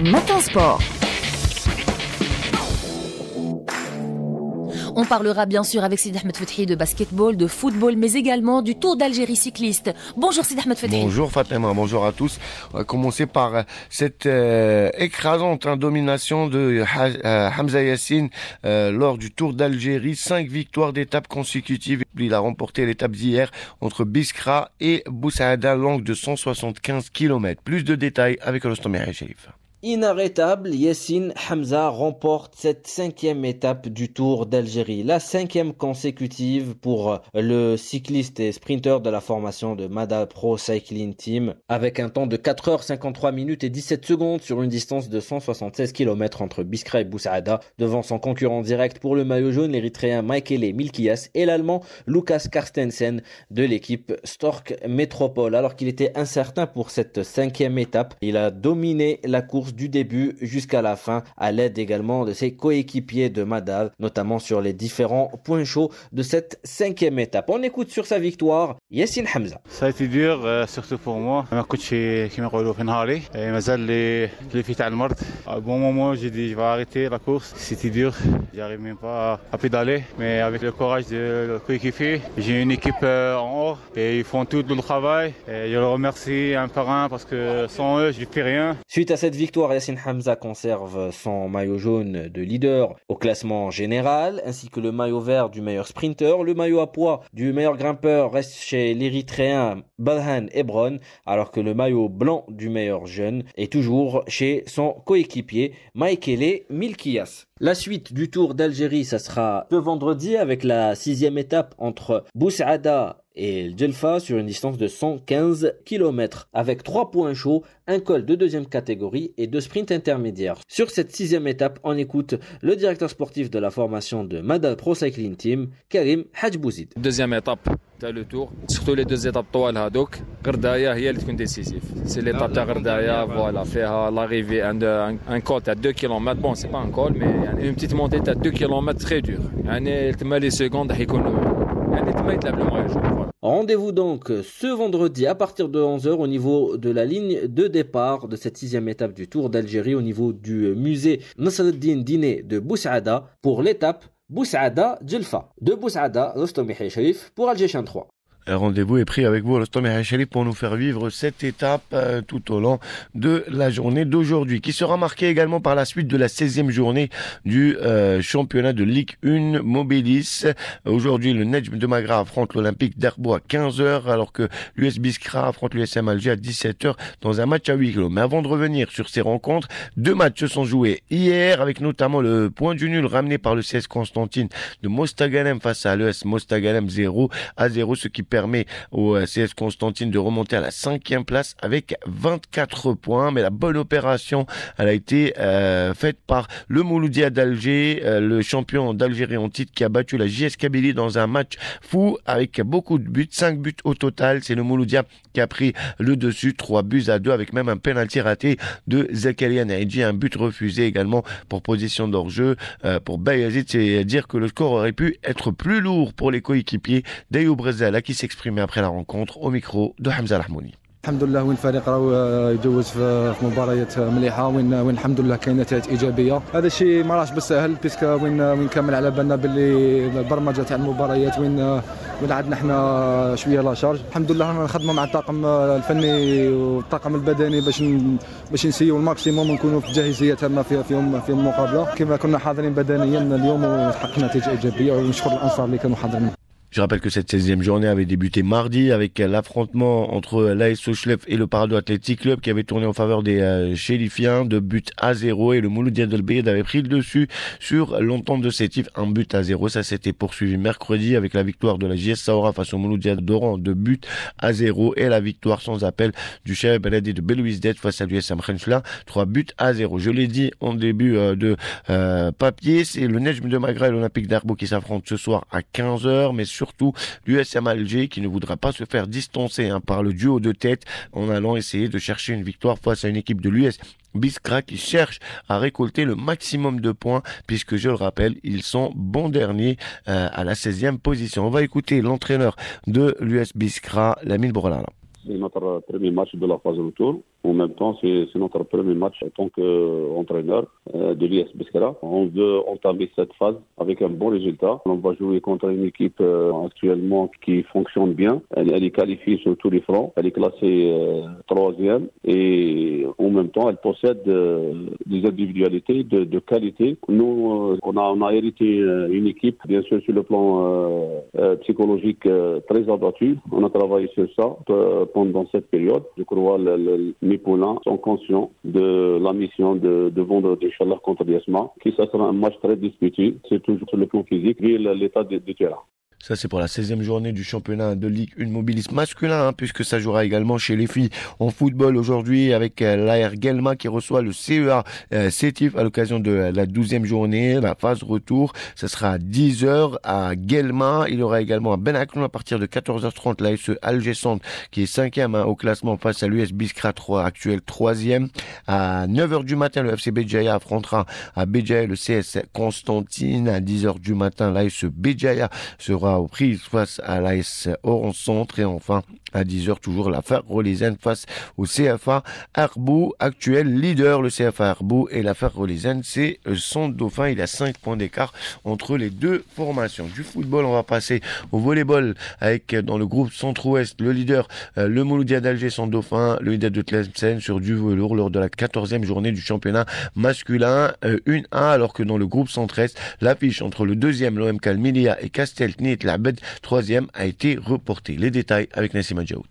Matin Sport. On parlera bien sûr avec Sidi Ahmed Fethi de basketball, de football, mais également du Tour d'Algérie cycliste. Bonjour Sidi Ahmed Fethi. Bonjour Fatima, bonjour à tous. On va commencer par cette écrasante domination de Hamza Yassine lors du Tour d'Algérie. 5 victoires d'étapes consécutives. Il a remporté l'étape d'hier entre Biskra et Boussaada, longue de 175 km. Plus de détails avec Rostom Sherif. Inarrêtable, Yassine Hamza remporte cette 5e étape du Tour d'Algérie, la 5e consécutive pour le cycliste et sprinter de la formation de Mada Pro Cycling Team, avec un temps de 4h53 minutes et 17 secondes sur une distance de 176 km entre Biskra et Boussaada, devant son concurrent direct pour le maillot jaune, l'Érythréen Michele Milkias et l'Allemand Lukas Carstensen de l'équipe Stork Métropole. Alors qu'il était incertain pour cette 5e étape, il a dominé la course du début jusqu'à la fin, à l'aide également de ses coéquipiers de Madad, notamment sur les différents points chauds de cette 5e étape. On écoute sur sa victoire Yassine Hamza. Ça a été dur, surtout pour moi. ما كنتش كيما يقولوا في نهاري مازال لي في تاع المرض. À bon moment, j'ai dit je vais arrêter la course. C'était dur, j'arrive même pas à pédaler, mais avec le courage de coéquipier, j'ai une équipe en or et ils font tout le travail. Et je les remercie un par un parce que sans eux, je ne fais rien. Suite à cette victoire, Yassine Hamza conserve son maillot jaune de leader au classement général, ainsi que le maillot vert du meilleur sprinter. Le maillot à poids du meilleur grimpeur reste chez l'Érythréen Balhan Ebron, alors que le maillot blanc du meilleur jeune est toujours chez son coéquipier Michele Milkias. La suite du Tour d'Algérie, ça sera ce vendredi avec la 6e étape entre Boussaada et Djelfa sur une distance de 115 km avec 3 points chauds, un col de 2e catégorie et 2 sprints intermédiaires. Sur cette 6e étape, on écoute le directeur sportif de la formation de Mada Pro Cycling Team, Karim Hadjbouzid. Deuxième étape تاع لو تور surtout les deux étapes طوال هذوك غردايا هي اللي تكون ديسيسيف سي ليتاب تاع غردايا فوالا فيها لاريفي ان كول تاع 2 كيلومتر بون سي با ان كول مي يعني اون بتيت مونتي تاع 2 كيلومتر تري دور يعني تما لي سكوند راح يكونوا يعني تما يتلعب المايو جون. Rendez-vous donc ce vendredi à partir de 11h au niveau de la ligne de départ de cette 6e étape du Tour d'Algérie au niveau du musée Nasreddin Dine de Boussaada pour l'étape Boussaada Djelfa. De Boussaada, Rostom Sherif pour Alger 3. Rendez-vous est pris avec vous, Rostom Sherif, pour nous faire vivre cette étape tout au long de la journée d'aujourd'hui, qui sera marquée également par la suite de la 16e journée du championnat de Ligue 1 Mobilis. Aujourd'hui, le Nedj de Magra affronte l'Olympique d'Herbo à 15h, alors que l'US Biskra affronte l'USM Alger à 17h dans un match à 8 kg. Mais avant de revenir sur ces rencontres, 2 matchs se sont joués hier, avec notamment le point du nul ramené par le CS Constantine de Mostaganem face à l'ES Mostaganem 0-0, ce qui permet au CS Constantine de remonter à la 5e place avec 24 points. Mais la bonne opération, elle a été faite par le Mouloudia d'Alger, le champion d'Algérie en titre, qui a battu la JS Kabylie dans un match fou avec beaucoup de buts, 5 buts au total. C'est le Mouloudia qui a pris le dessus, 3-2 avec même un penalty raté de Zakaria Naïdji, un but refusé également pour position d'hors-jeu pour Bayazid. C'est dire que le score aurait pu être plus lourd pour les coéquipiers d'Ayoub Rezala, qui s'exprimait après la rencontre au micro de Hamza Lahmouni. الحمد لله وين الفريق راه يجوز في مباريات مليحه وين الحمد لله كاين نتائج ايجابيه. هذا الشيء ما راهش بالسهل بيسك وين كامل على بالنا باللي البرمجه تاع المباريات وين عندنا احنا شويه لا شارج. الحمد لله نخدموا مع الطاقم الفني والطاقم البدني باش نسيو الماكسيموم ونكونوا في جاهزيه تامه في المقابله كما كنا حاضرين بدنيا اليوم وحققنا نتائج ايجابيه ونشكر الانصار اللي كانوا حاضرين. Je rappelle que cette 16e journée avait débuté mardi avec l'affrontement entre l'AS Sochlef et le Parado Athletic Club qui avait tourné en faveur des Chérifiens de but à 0, et le Mouloudia Del Beyed avait pris le dessus sur l'entente de Sétif, un but à 0. Ça s'était poursuivi mercredi avec la victoire de la JS Saoura face au Mouloudia d'Oran de but à 0 et la victoire sans appel du Cheb Beledi de Belouizdad face à l'USM Khenchla, 3 buts à 0. Je l'ai dit en début de papier, c'est le Nejm de Magra et l'Olympique d'Herbo qui s'affrontent ce soir à 15h, mais surtout l'USM Alger qui ne voudra pas se faire distancer par le duo de tête en allant essayer de chercher une victoire face à une équipe de l'US Biskra qui cherche à récolter le maximum de points puisque, je le rappelle, ils sont bons derniers à la 16e position. On va écouter l'entraîneur de l'US Biskra, Lamine Bourlala. C'est notre premier match de la phase retour. En même temps, c'est notre premier match en tant qu'entraîneur de l'IS Biskra. On veut entamer cette phase avec un bon résultat. On va jouer contre une équipe actuellement qui fonctionne bien. Elle est qualifiée sur tous les fronts. Elle est classée troisième et en même temps, elle possède des individualités de qualité. Nous, on a hérité une équipe, bien sûr, sur le plan psychologique très abattue. On a travaillé sur ça pendant cette période. Je crois mes poulains sont conscients de la mission de vendredi, Inch'Allah, contre l'ISMA, qui ça sera un match très disputé. C'est toujours sur le plan physique, vu l'état du terrain. Ça, c'est pour la 16e journée du championnat de Ligue 1 mobilisme masculin, puisque ça jouera également chez les filles en football aujourd'hui avec l'AR Guelma qui reçoit le CEA Sétif à l'occasion de la 12e journée, la phase retour. Ça sera à 10h à Guelma. Il y aura également à Benakloun à partir de 14h30 l'ASE Alger Centre qui est 5e au classement face à l'US Biskra 3, actuel 3e. À 9h du matin, le FC Béjaïa affrontera à Béjaïa le CS Constantine. À 10h du matin, l'ASE Béjaïa sera aux prises face à l'AS Oran Centre et enfin à 10h toujours la Ferro-Lézane face au CFA Arbou, actuel leader. Le CFA Arbou et la Ferro-Lézane, c'est son dauphin. Il y a 5 points d'écart entre les deux formations. Du football, on va passer au volleyball avec dans le groupe Centre-Ouest le leader, le Mouloudia d'Alger, son dauphin, le leader de Tlemcen sur du velours lors de la 14e journée du championnat masculin 1-1, alors que dans le groupe Centre-Est, l'affiche entre le deuxième l'OM Kalmilia et Casteltnit Labed, troisième, a été reportée. Les détails avec Nassima Djaoud.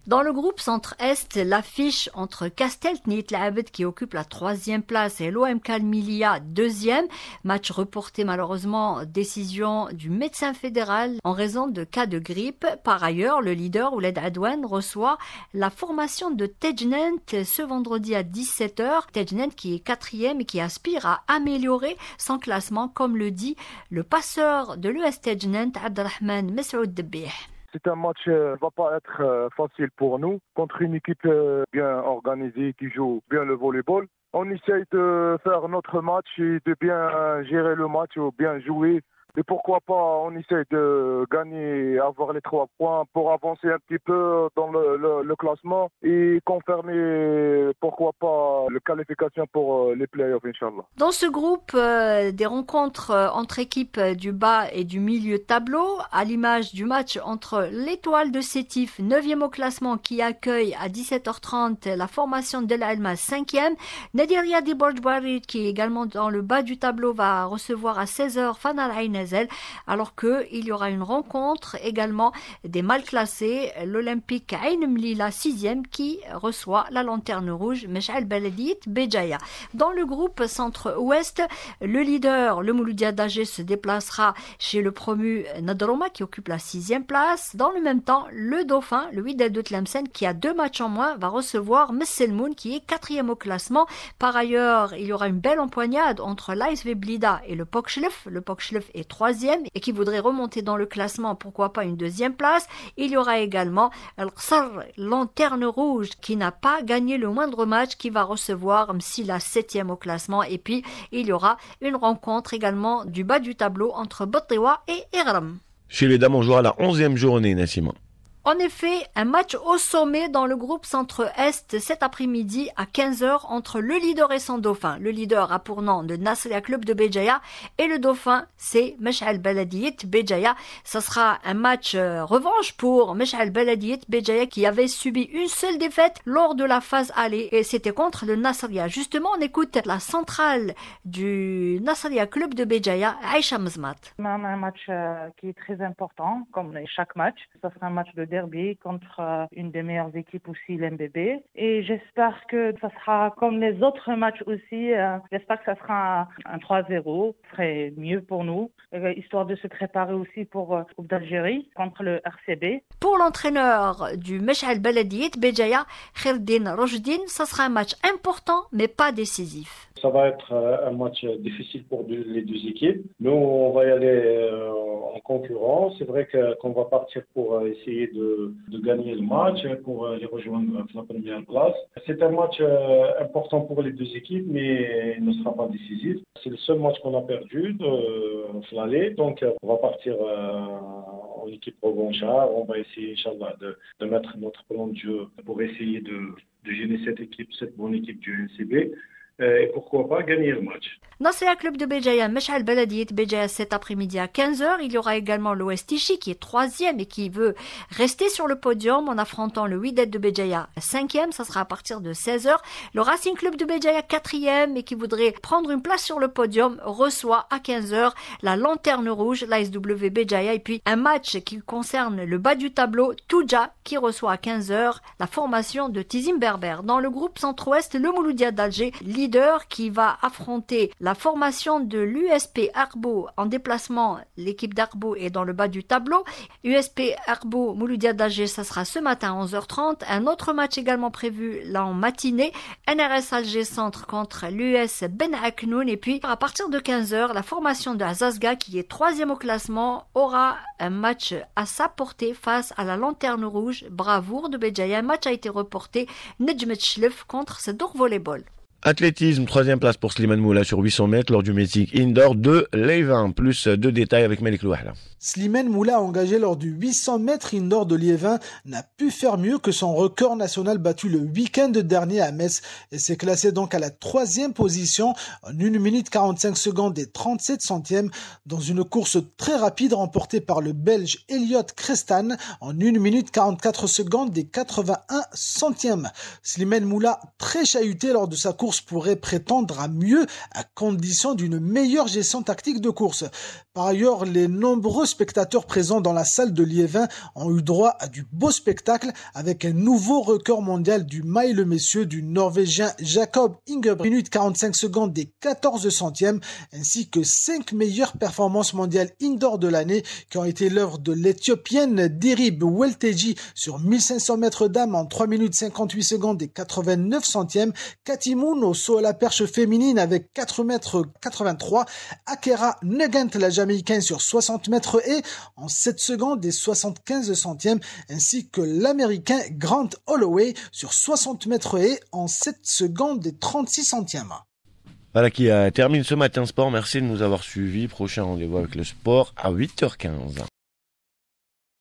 Dans le groupe Centre-Est, l'affiche entre Casteltnit Labed qui occupe la 3e place et l'OM Kalmilia 2e. Match reporté malheureusement, décision du médecin fédéral en raison de cas de grippe. Par ailleurs, le leader Ouled Adouane reçoit la formation de Tejnent ce vendredi à 17h. Tejnent qui est 4e et qui aspire à améliorer son classement, comme le dit le passeur de l'US Tejnent, Abdelrahman Mesroud Debih. C'est un match qui ne va pas être facile pour nous contre une équipe bien organisée qui joue bien le volleyball. On essaye de faire notre match et de bien gérer le match ou bien jouer. Et pourquoi pas, on essaye de gagner, avoir les 3 points pour avancer un petit peu dans le classement et confirmer, pourquoi pas, la qualification pour les playoffs, Inch'Allah. Dans ce groupe, des rencontres entre équipes du bas et du milieu de tableau, à l'image du match entre l'Étoile de Sétif, 9e au classement, qui accueille à 17h30 la formation de l'Alma, 5e. Nadiria di Borjbarid, qui est également dans le bas du tableau, va recevoir à 16h Fanal Aïnaz, alors qu'il y aura une rencontre également des mal classés, l'Olympique Ain Mlila 6e qui reçoit la lanterne rouge Mesh'al Beladit Béjaïa. Dans le groupe Centre-Ouest, le leader, le Mouloudia d'Alger, se déplacera chez le promu Nadroma qui occupe la 6e place. Dans le même temps, le dauphin, le Wydad de Tlemcen, qui a 2 matchs en moins, va recevoir Messelmoun qui est 4e au classement. Par ailleurs, il y aura une belle empoignade entre l'ASV Blida et le Pokchlef. Le Pokchlef est 3e et qui voudrait remonter dans le classement, pourquoi pas une 2e place. Il y aura également Al-Qsar, lanterne rouge, qui n'a pas gagné le moindre match, qui va recevoir Msila 7e au classement. Et puis il y aura une rencontre également du bas du tableau entre Botewa et Iram. Chez les dames, on jouera la 11e journée, Nassima. En effet, un match au sommet dans le groupe Centre-Est cet après-midi à 15h entre le leader et son dauphin. Le leader a pour nom de Nasria Club de Béjaïa et le dauphin c'est Mesh'al Beladiyet Béjaïa. Ça sera un match revanche pour Mesh'al Beladiyet Béjaïa qui avait subi une seule défaite lors de la phase aller et c'était contre le Nasria. Justement, on écoute la centrale du Nasria Club de Béjaïa, Aïcha Mzmat. Un match qui est très important, comme chaque match. Ça sera un match de derby contre une des meilleures équipes aussi, l'MBB. Et j'espère que ça sera comme les autres matchs aussi. J'espère que ça sera un 3-0. Ce serait mieux pour nous, histoire de se préparer aussi pour la Coupe d'Algérie contre le RCB. Pour l'entraîneur du Mesh'al Beladiyet Béjaïa, Kherdin Rojdin, ça sera un match important mais pas décisif. Ça va être un match difficile pour les deux équipes. Nous, on va y aller en concurrence. C'est vrai qu'on va partir pour essayer de gagner le match, pour les rejoindre à la première place. C'est un match important pour les deux équipes, mais il ne sera pas décisif. C'est le seul match qu'on a perdu de l'aller, donc on va partir en équipe revanchard. On va essayer, Inch'Allah, de mettre notre plan de jeu pour essayer de gêner cette bonne équipe du NCB. Et pourquoi pas gagner le match. Nasria Club de Béjaïa, Meshal Beladiyet Béjaïa cet après-midi à 15h. Il y aura également l'OS Tichy qui est 3e et qui veut rester sur le podium en affrontant le Wydad de Béjaïa 5e. Ça sera à partir de 16h. Le Racing Club de Béjaïa 4e et qui voudrait prendre une place sur le podium reçoit à 15h la Lanterne Rouge, l'ASW Béjaïa. Et puis un match qui concerne le bas du tableau, Touja qui reçoit à 15h la formation de Tizim Berber. Dans le groupe Centre-Ouest, le Mouloudia d'Alger, leader qui va affronter la formation de l'USP Arbo en déplacement. L'équipe d'Arbo est dans le bas du tableau. USP Arbo Mouloudia d'Alger, ça sera ce matin à 11h30. Un autre match également prévu là en matinée. NRS Alger Centre contre l'US Ben Aknoun. Et puis à partir de 15h, la formation de Azazga qui est 3e au classement aura un match à sa portée face à la Lanterne Rouge Bravour de Béjaïa. Un match a été reporté. Nejmet Chlef contre Sedour Volleyball. Athlétisme, 3e place pour Slimane Moula sur 800 mètres lors du Meeting Indoor de Liévin. Plus de détails avec Malik Louahla. Slimane Moula, engagé lors du 800 mètres indoor de Liévin, n'a pu faire mieux que son record national battu le week-end dernier à Metz et s'est classé donc à la 3e position en 1 minute 45 secondes et 37 centièmes dans une course très rapide remportée par le Belge Elliot Crestan en 1 minute 44 secondes et 81 centièmes. Slimane Moula, très chahuté lors de sa course, pourrait prétendre à mieux à condition d'une meilleure gestion tactique de course. Par ailleurs, les nombreux spectateurs présents dans la salle de Liévin ont eu droit à du beau spectacle avec un nouveau record mondial du mile messieurs du Norvégien Jacob Ingebrigtsen, 1 minute 45 secondes et 14 centièmes, ainsi que 5 meilleures performances mondiales indoor de l'année qui ont été l'œuvre de l'Éthiopienne Derib Welteji sur 1500 mètres dames en 3 minutes 58 secondes et 89 centièmes, Katimoun au saut à la perche féminine avec 4 mètres 83, Akera Nugent la Jamaïcaine sur 60 mètres et en 7 secondes et 75 centièmes, ainsi que l'Américain Grant Holloway sur 60 mètres et en 7 secondes et 36 centièmes. Voilà qui termine ce matin sport. Merci de nous avoir suivis. Prochain rendez-vous avec le sport à 8h15.